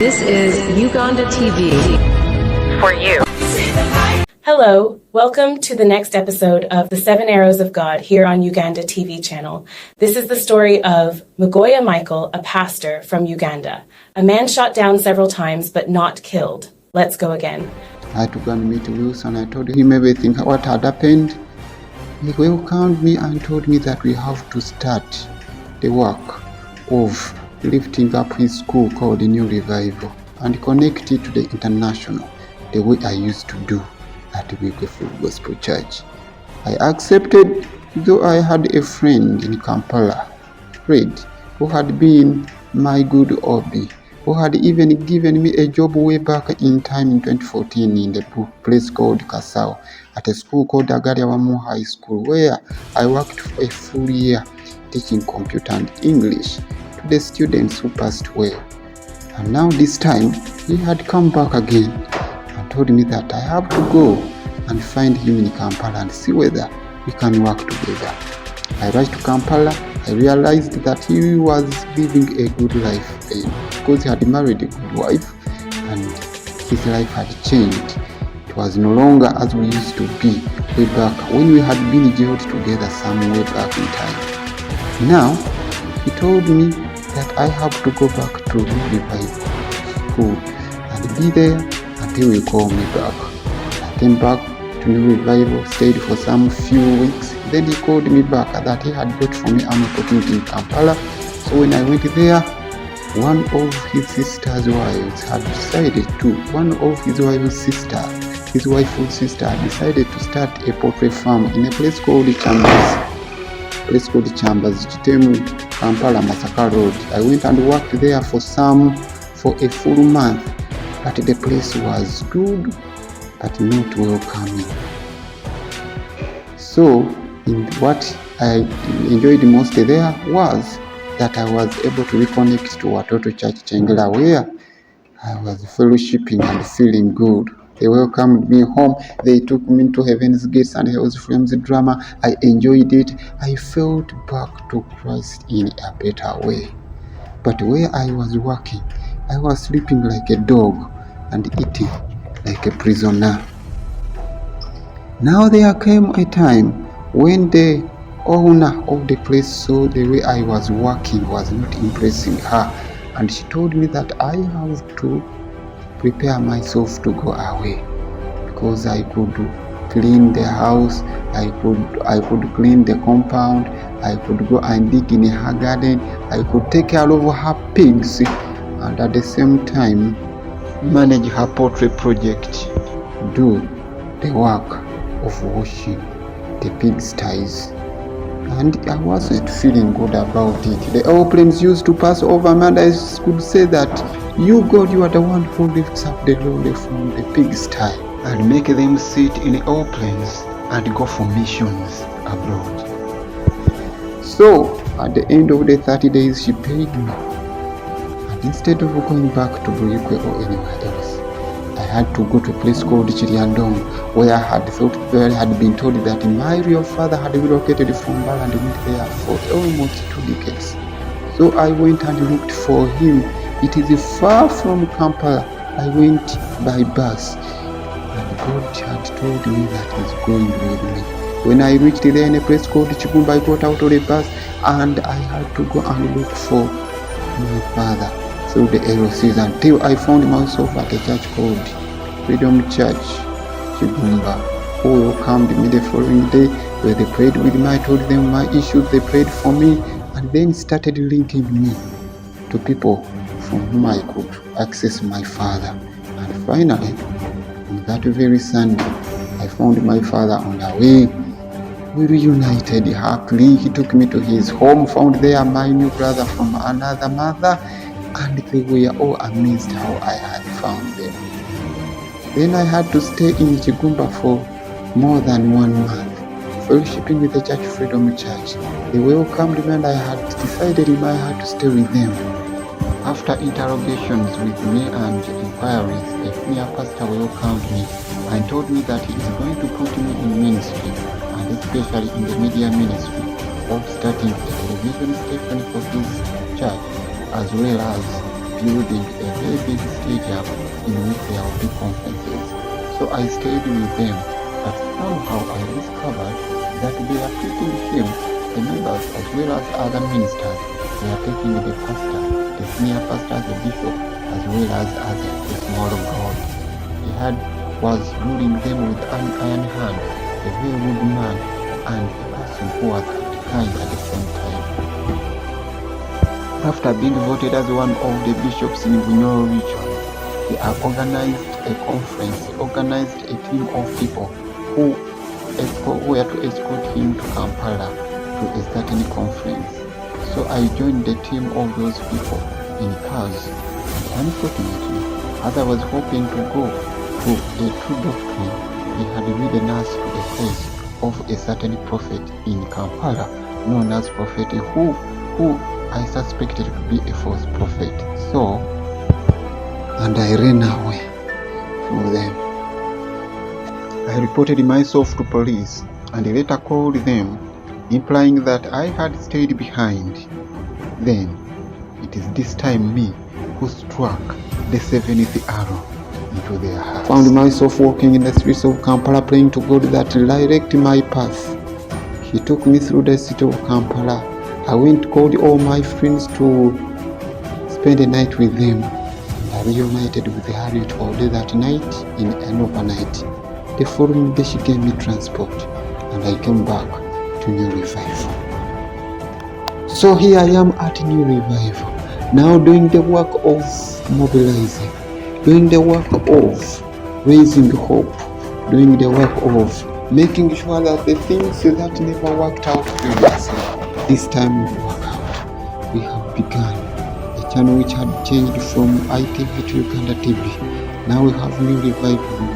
This is Uganda TV. For you. Hello, welcome to the next episode of The 7 Arrows of God here on Uganda TV channel. This is the story of Mugoya Michael, a pastor from Uganda. A man shot down several times but not killed. Let's go again. I had to go and meet Wilson. I told him everything, what had happened. He welcomed me and told me that we have to start the work of lifting up his school called the New Revival and connect it to the international, the way I used to do at the Beautiful Gospel Church. I accepted, though I had a friend in Kampala, Fred, who had been my good hobby, who had even given me a job way back in time in 2014 in the place called Kasao, at a school called Agariawamu High School, where I worked for a full year teaching computer and English to the students who passed well. And now this time, he had come back again and told me that I have to go and find him in Kampala and see whether we can work together. I rushed to Kampala. I realized that he was living a good life then, because he had married a good wife and his life had changed. It was no longer as we used to be way back when we had been jailed together some way back in time. Now, he told me that I have to go back to New Revival School and be there until he called me back. I came back to New Revival, stayed for some few weeks. Then he called me back that he had got for me an opportunity in Kampala. So when I went there, one of his sister's wives had decided to, his wife's sister had decided to start a poultry farm in a place called Chambers, Kitemu, Kampala, Masaka Road. I went and worked there for a full month, but the place was good, but not welcoming. So, what I enjoyed most there was that I was able to reconnect to Watoto Church Chengela, where I was fellowshipping and feeling good. They welcomed me home. They took me to Heaven's Gates and Hell's Flames drama. I enjoyed it. I felt back to Christ in a better way. But where I was working, I was sleeping like a dog and eating like a prisoner. Now there came a time when the owner of the place saw the way I was working was not impressing her, and she told me that I have to prepare myself to go away, because I could clean the house, I could clean the compound, I could go and dig in her garden, I could take care of her pigs, and at the same time manage her poultry project, do the work of washing the pigsties. And I wasn't feeling good about it. The airplanes used to pass over and I could say that, you God, you are the one who lifts up the lowly from the pigsty and make them sit in airplanes and go for missions abroad. So at the end of the 30 days, she paid me. And instead of going back to Buyukwe or anywhere else, I had to go to a place called Chiriandong, where I had been told that my real father had relocated from Bala and went there for almost 2 decades. So I went and looked for him. It is far from Kampala. I went by bus, and God had told me that He's going with me. When I reached there in a place called Chigumba, I got out of the bus and I had to go and look for my father through the LOCs until I found myself at a church called Freedom Church, Chigumba, who welcomed me the following day, where they prayed with me. I told them my issues, they prayed for me, and then started linking me to people from whom I could access my father. And finally, on that very Sunday, I found my father on our way. We reunited happily. He took me to his home, found there my new brother from another mother, and they were all amazed how I had found them. Then I had to stay in Chigumba for more than 1 month, fellowshipping with the Church Freedom Church. They welcomed me and I had decided I had to stay with them. After interrogations with me and inquiries, a senior pastor welcomed me and told me that he is going to put me in ministry, and especially in the media ministry, of starting a television station for his church, as well as building a very big stadium in which there will be conferences. So I stayed with them, but somehow I discovered that they are taking him, the members as well as other ministers, they are taking the pastor, the senior pastor, the bishop, as well as others, the small God. Was ruling them with an iron hand, a very good man, and a person who was kind at the same time. After being voted as one of the bishops in Bunyoro region, they have organized a conference, organized a team of people who were to escort him to Kampala to a certain conference. So I joined the team of those people in cars, and unfortunately, as I was hoping to go to a true doctrine, he had leadden us to a place of a certain prophet in Kampala, known as Prophet who I suspected to be a false prophet. So, and I ran away from them. I reported myself to police and later called them, implying that I had stayed behind. Then, it is this time me who struck the 70th arrow into their hearts. Found myself walking in the streets of Kampala praying to God that direct my path. He took me through the city of Kampala. I called all my friends to spend the night with them. I reunited with Harriet all day that night in an overnight. The following day she gave me transport and I came back to New Revival. So here I am at New Revival, now doing the work of mobilizing, doing the work of raising hope, doing the work of making sure that the things that never worked out previously, this time will work out. We have begun a channel which had changed from ITV to Uganda TV. Now we have New Revival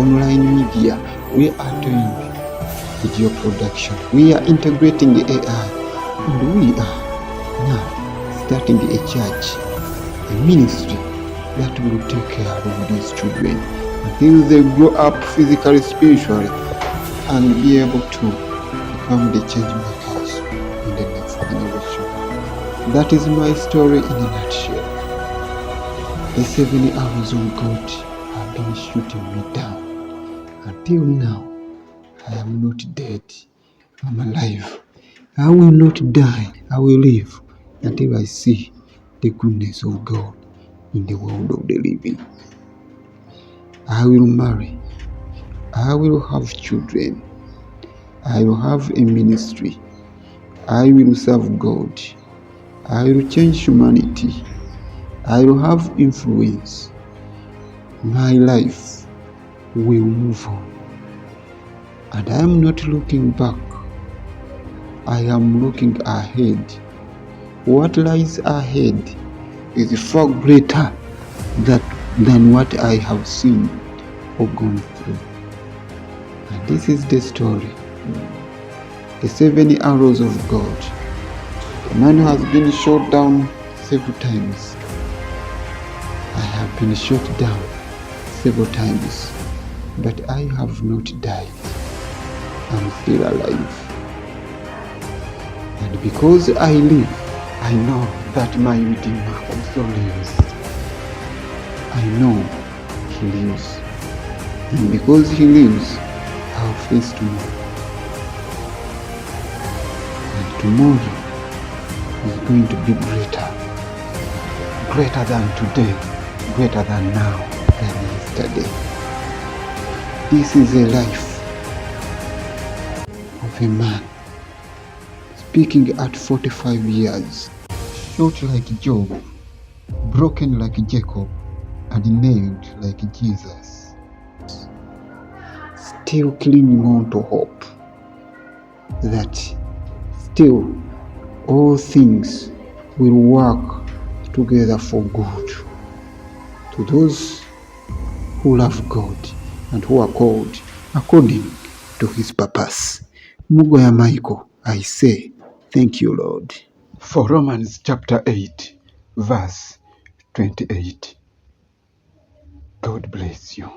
online media. We are doing video production. We are integrating the AI, and we are now starting a church, a ministry that will take care of these children until they grow up physically, spiritually, and be able to become the change makers in the next generation. That is my story in a nutshell. The 7 arrows of God have been shooting me down. Until now, I am not dead. I'm alive. I will not die. I will live until I see the goodness of God in the world of the living. I will marry. I will have children. I will have a ministry. I will serve God. I will change humanity. I will have influence. My life will move on. And I am not looking back. I am looking ahead. What lies ahead is far greater than what I have seen or gone through. And this is the story. The 7 arrows of God. The man who has been shot down several times. I have been shot down several times, but I have not died. I'm still alive. And because I live, I know that my Redeemer also lives. I know He lives. And because He lives, I'll face tomorrow. And tomorrow is going to be greater. Greater than today. Greater than now. Than yesterday. This is a life of a man speaking at 45 years, short like Job, broken like Jacob, and nailed like Jesus, still clinging on to hope that still all things will work together for good to those who love God and who are called according to His purpose. Mugoya Michael, I say, thank you, Lord. For Romans chapter 8, verse 28. God bless you.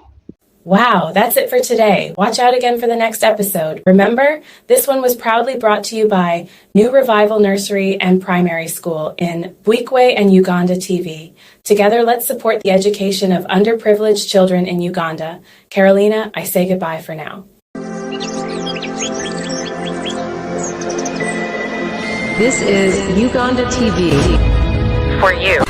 Wow, that's it for today. Watch out again for the next episode. Remember, this one was proudly brought to you by New Revival Nursery and Primary School in Buikwe and Uganda TV. Together, let's support the education of underprivileged children in Uganda. Carolina, I say goodbye for now. This is Uganda TV for you.